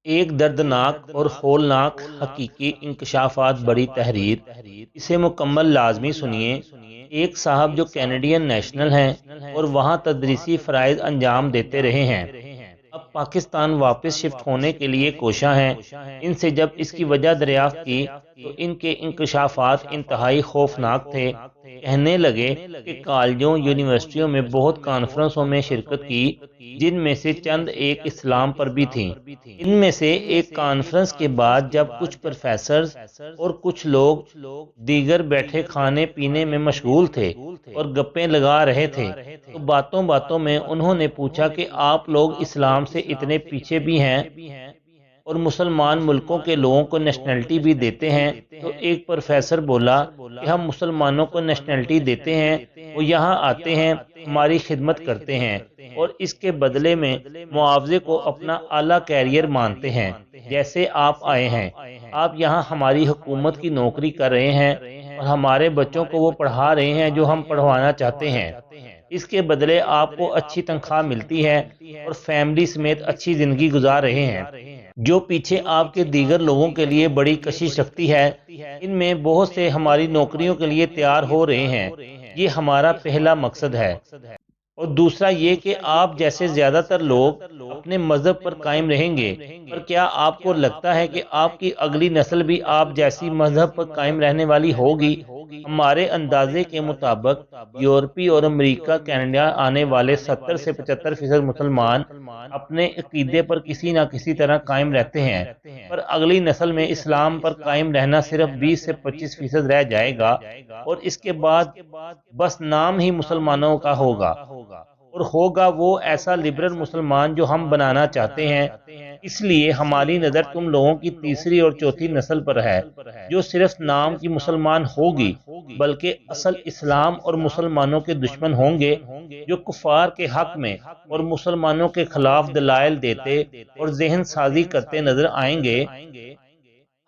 ایک دردناک اور ہولناک حقیقی انکشافات بڑی تحریر، اسے مکمل لازمی سنیے۔ ایک صاحب جو کینیڈین نیشنل ہیں اور وہاں تدریسی فرائض انجام دیتے رہے ہیں، اب پاکستان واپس شفٹ ہونے کے لیے کوشاں ہیں۔ ان سے جب اس کی وجہ دریافت کی تو ان کے انکشافات انتہائی خوفناک تھے۔ کہنے لگے کہ کالجوں یونیورسٹیوں میں بہت کانفرنسوں میں شرکت کی، جن میں سے چند ایک اسلام پر بھی تھیں۔ ان میں سے ایک کانفرنس کے بعد جب کچھ پروفیسرز اور کچھ لوگ دیگر بیٹھے کھانے پینے میں مشغول تھے اور گپیں لگا رہے تھے، تو باتوں باتوں میں انہوں نے پوچھا کہ آپ لوگ اسلام سے اتنے پیچھے بھی ہیں اور مسلمان ملکوں کے لوگوں کو نیشنلٹی بھی دیتے ہیں؟ تو ایک پروفیسر بولا کہ ہم مسلمانوں کو نیشنلٹی دیتے ہیں، وہ یہاں آتے ہیں، ہماری خدمت کرتے ہیں اور اس کے بدلے میں معاوضے کو اپنا اعلیٰ کیریئر مانتے ہیں۔ جیسے آپ آئے ہیں، آپ یہاں ہماری حکومت کی نوکری کر رہے ہیں اور ہمارے بچوں کو وہ پڑھا رہے ہیں جو ہم پڑھوانا چاہتے ہیں۔ اس کے بدلے آپ کو اچھی تنخواہ ملتی ہے اور فیملی سمیت اچھی زندگی گزار رہے ہیں۔ جو پیچھے آپ کے دیگر لوگوں کے لیے بڑی کشش رکھتی ہے، ان میں بہت سے ہماری نوکریوں کے لیے تیار ہو رہے ہیں۔ یہ ہمارا پہلا مقصد ہے۔ اور دوسرا یہ کہ آپ جیسے زیادہ تر لوگ اپنے مذہب پر قائم رہیں گے، پر کیا آپ کو لگتا ہے کہ آپ کی اگلی نسل بھی آپ جیسی مذہب پر قائم رہنے والی ہوگی؟ ہمارے اندازے کے مطابق یورپی اور امریکہ کینیڈا آنے والے 70 سے 75% مسلمان اپنے عقیدے پر کسی نہ کسی طرح قائم رہتے ہیں، پر اگلی نسل میں اسلام پر قائم رہنا صرف 20 سے 25% رہ جائے گا اور اس کے بعد بس نام ہی مسلمانوں کا ہوگا، اور ہوگا وہ ایسا لبرل مسلمان جو ہم بنانا چاہتے ہیں۔ اس لیے ہماری نظر تم لوگوں کی تیسری اور چوتھی نسل پر ہے، جو صرف نام کی مسلمان ہوگی بلکہ اصل اسلام اور مسلمانوں کے دشمن ہوں گے، جو کفار کے حق میں اور مسلمانوں کے خلاف دلائل دیتے اور ذہن سازی کرتے نظر آئیں گے۔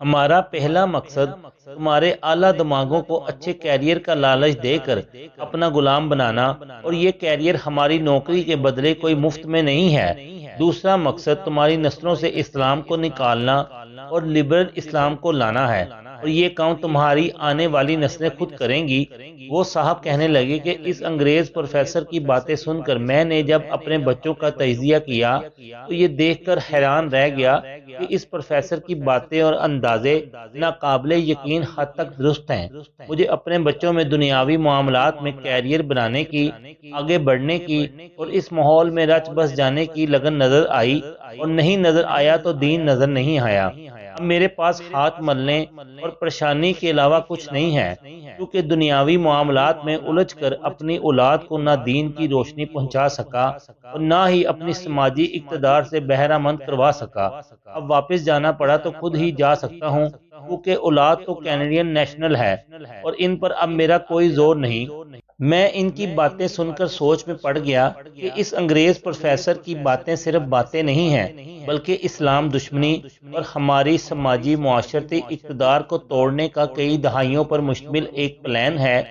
ہمارا پہلا مقصد تمہارے اعلیٰ دماغوں کو اچھے کیریئر کا لالچ دے کر اپنا غلام بنانا، اور یہ کیریئر ہماری نوکری کے بدلے کوئی مفت میں نہیں ہے۔ دوسرا مقصد تمہاری نسلوں سے اسلام کو نکالنا اور لبرل اسلام کو لانا ہے، اور یہ کام تمہاری آنے والی نسلیں خود کریں گی۔ وہ صاحب کہنے لگے کہ اس انگریز پروفیسر کی باتیں سن کر میں نے جب اپنے بچوں کا تجزیہ کیا تو یہ دیکھ کر حیران رہ گیا کہ اس پروفیسر کی باتیں اور اندازے ناقابل یقین حد تک درست ہیں۔ مجھے اپنے بچوں میں دنیاوی معاملات میں کیریئر بنانے کی، آگے بڑھنے کی اور اس ماحول میں رچ بس جانے کی لگن نظر آئی، اور نہیں نظر آیا تو دین نظر نہیں آیا۔ اب میرے پاس ہاتھ ملنے اور پریشانی کے علاوہ کچھ نہیں ہے، کیونکہ دنیاوی معاملات میں الجھ کر اپنی اولاد کو نہ دین کی روشنی پہنچا سکا اور نہ ہی اپنی سماجی اقتدار سے بہرہ مند کروا سکا۔ اب واپس جانا پڑا تو خود ہی جا سکتا ہوں، کیونکہ اولاد تو کینیڈین نیشنل ہے اور ان پر اب میرا کوئی زور نہیں۔ میں ان کی باتیں سن کر سوچ میں پڑ گیا کہ اس انگریز پروفیسر کی باتیں صرف باتیں نہیں ہیں، بلکہ اسلام دشمنی اور ہماری سماجی معاشرتی اقتدار کو توڑنے کا کئی دہائیوں پر مشتمل ایک پلان ہے۔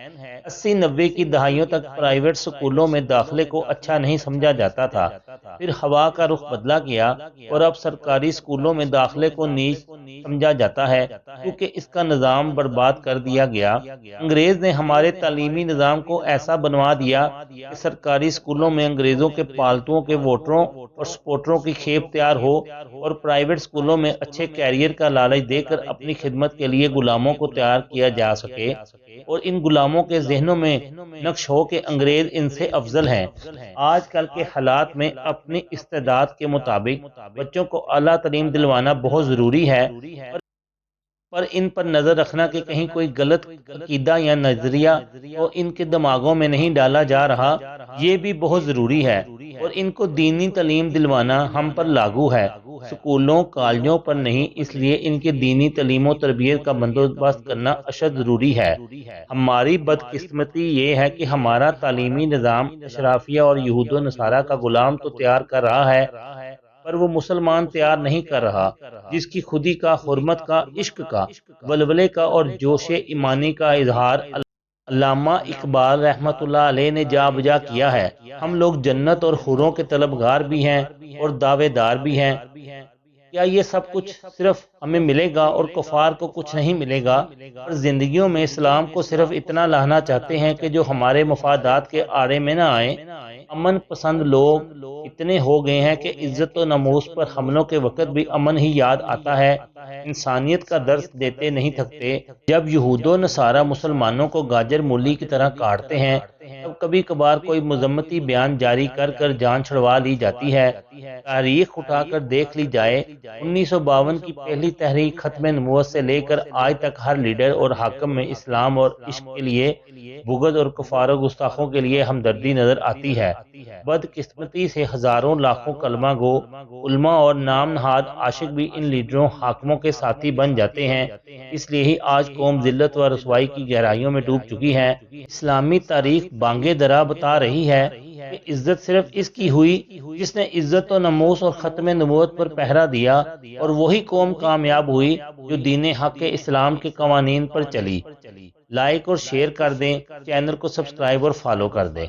80-90 کی دہائیوں تک پرائیویٹ سکولوں میں داخلے کو اچھا نہیں سمجھا جاتا تھا، پھر ہوا کا رخ بدلا گیا اور اب سرکاری سکولوں میں داخلے کو نیچ سمجھا جاتا ہے، کیونکہ اس کا نظام برباد کر دیا گیا۔ انگریز نے ہمارے تعلیمی نظام کو ایسا بنوا دیا کہ سرکاری سکولوں میں انگریزوں کے پالتوؤں کے ووٹروں اور سپورٹروں کی کھیپ تیار ہو، اور پرائیویٹ سکولوں میں اچھے کیریئر کا لالچ دے کر اپنی خدمت کے لیے غلاموں کو تیار کیا جا سکے، اور ان غلاموں کے ذہنوں میں نقش ہو کہ انگریز ان سے افضل ہیں۔ آج کل کے حالات میں اپنی استعداد کے مطابق بچوں کو اعلیٰ تعلیم دلوانا بہت ضروری ہے، پر ان پر نظر رکھنا کہ کہیں کوئی غلط عقیدہ یا نظریہ تو ان کے دماغوں میں نہیں ڈالا جا رہا، یہ بھی بہت ضروری ہے۔ اور ان کو دینی تعلیم دلوانا ہم پر لاگو ہے، سکولوں کالجوں پر نہیں، اس لیے ان کے دینی تعلیم و تربیت کا بندوبست کرنا اشد ضروری ہے۔ ہماری بدقسمتی یہ ہے کہ ہمارا تعلیمی نظام اشرافیہ اور یہود و نصارہ کا غلام تو تیار کر رہا ہے، پر وہ مسلمان تیار نہیں کر رہا، جس کی خودی کا، حرمت کا، عشق کا، ولولے کا اور جوش ایمانی کا اظہار علامہ اقبال رحمۃ اللہ علیہ نے جا بجا کیا ہے۔ ہم لوگ جنت اور حوروں کے طلبگار بھی ہیں اور دعوے دار بھی ہیں، کیا یہ سب کچھ صرف ہمیں ملے گا اور کفار کو کچھ نہیں ملے گا؟ اور زندگیوں میں اسلام کو صرف اتنا لانا چاہتے ہیں کہ جو ہمارے مفادات کے آڑے میں نہ آئیں۔ امن پسند لوگ اتنے ہو گئے ہیں کہ عزت و ناموس پر حملوں کے وقت بھی امن ہی یاد آتا ہے، انسانیت کا درس دیتے نہیں تھکتے۔ جب یہود و نصارہ مسلمانوں کو گاجر مولی کی طرح کاٹتے ہیں، تب کبھی کبھار کوئی مذمتی بیان جاری کر کر جان چھڑوا لی جاتی ہے۔ تاریخ اٹھا کر دیکھ لی جائے، 1952 کی پہلی تحریک ختم نبوت سے لے کر آج تک ہر لیڈر اور حاکم میں اسلام اور عشق کے لیے بغض اور کفار و گستاخوں کے لیے ہمدردی نظر آتی ہے۔ بدقسمتی سے ہزاروں لاکھوں کلمہ گو علماء اور نام نہاد عاشق بھی ان لیڈروں حاکموں کے ساتھی بن جاتے ہیں۔ اس لیے ہی آج قوم ذلت و رسوائی کی گہرائیوں میں ڈوب چکی ہے۔ اسلامی تاریخ بانگے درا بتا رہی ہے کہ عزت صرف اس کی ہوئی جس نے عزت و ناموس اور ختم نبوت پر پہرا دیا، اور وہی قوم کامیاب ہوئی جو دین حق اسلام کے قوانین پر چلی۔ لائک اور شیئر کر دیں، چینل کو سبسکرائب اور فالو کر دیں۔